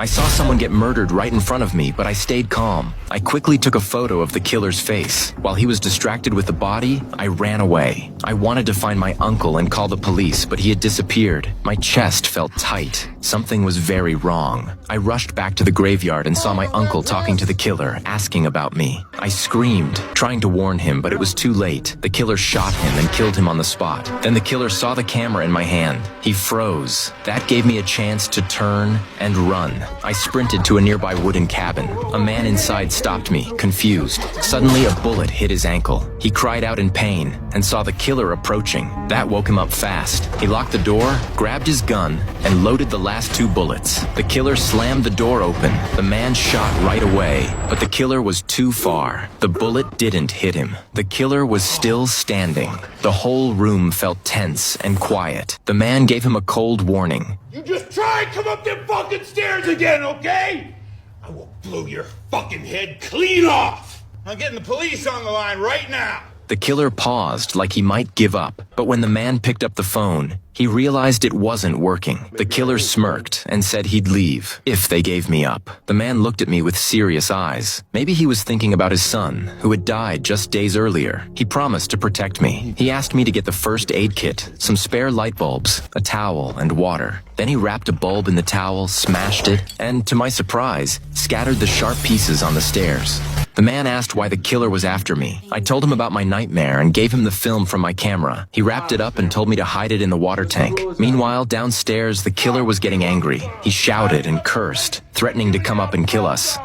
I saw someone get murdered right in front of me, but I stayed calm. I quickly took a photo of the killer's face. While he was distracted with the body, I ran away. I wanted to find my uncle and call the police, but he had disappeared. My chest felt tight. Something was very wrong. I rushed back to the graveyard and saw my uncle talking to the killer, asking about me. I screamed, trying to warn him, but it was too late. The killer shot him and killed him on the spot. Then the killer saw the camera in my hand. He froze. That gave me a chance to turn and run. I sprinted to a nearby wooden cabin. A man inside stopped me, confused. Suddenly, a bullet hit his ankle. He cried out in pain and saw the killer approaching. That woke him up fast. He locked the door, grabbed his gun, and loaded the last 2 bullets. The killer slammed the door open. The man shot right away, but the killer was too far. The bullet didn't hit him. The killer was still standing. The whole room felt tense and quiet. The man gave him a cold warning. You just try and come up them fucking stairs again, okay? I will blow your fucking head clean off. I'm getting the police on the line right now. The killer paused like he might give up, but when the man picked up the phone, he realized it wasn't working. The killer smirked and said he'd leave if they gave me up. The man looked at me with serious eyes. Maybe he was thinking about his son, who had died just days earlier. He promised to protect me. He asked me to get the first aid kit, some spare light bulbs, a towel, and water. Then he wrapped a bulb in the towel, smashed it, and, to my surprise, scattered the sharp pieces on the stairs. The man asked why the killer was after me. I told him about my nightmare and gave him the film from my camera. He wrapped it up and told me to hide it in the water tank. Meanwhile, downstairs, the killer was getting angry. He shouted and cursed, threatening to come up and kill us.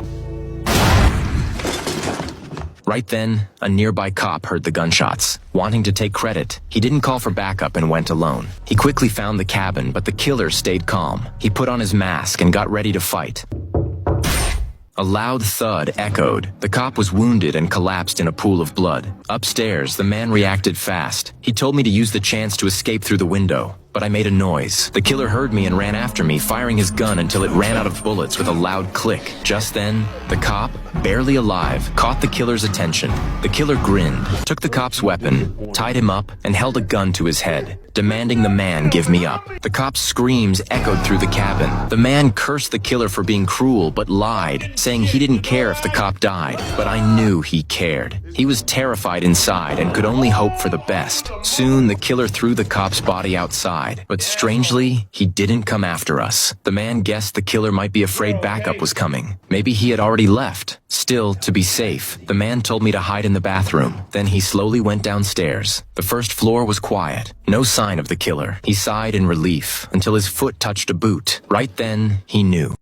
Right then, a nearby cop heard the gunshots. Wanting to take credit, he didn't call for backup and went alone. He quickly found the cabin, but the killer stayed calm. He put on his mask and got ready to fight. A loud thud echoed. The cop was wounded and collapsed in a pool of blood. Upstairs, the man reacted fast. He told me to use the chance to escape through the window, but I made a noise. The killer heard me and ran after me, firing his gun until it ran out of bullets with a loud click. Just then, the cop, barely alive, caught the killer's attention. The killer grinned, took the cop's weapon, tied him up, and held a gun to his head, demanding the man give me up. The cop's screams echoed through the cabin. The man cursed the killer for being cruel, but lied, saying he didn't care if the cop died. But I knew he cared. He was terrified inside and could only hope for the best. Soon, the killer threw the cop's body outside, but strangely, he didn't come after us. The man guessed the killer might be afraid backup was coming. Maybe he had already left. Still, to be safe, the man told me to hide in the bathroom. Then he slowly went downstairs. The first floor was quiet. No sign of the killer. He sighed in relief until his foot touched a boot. Right then, he knew.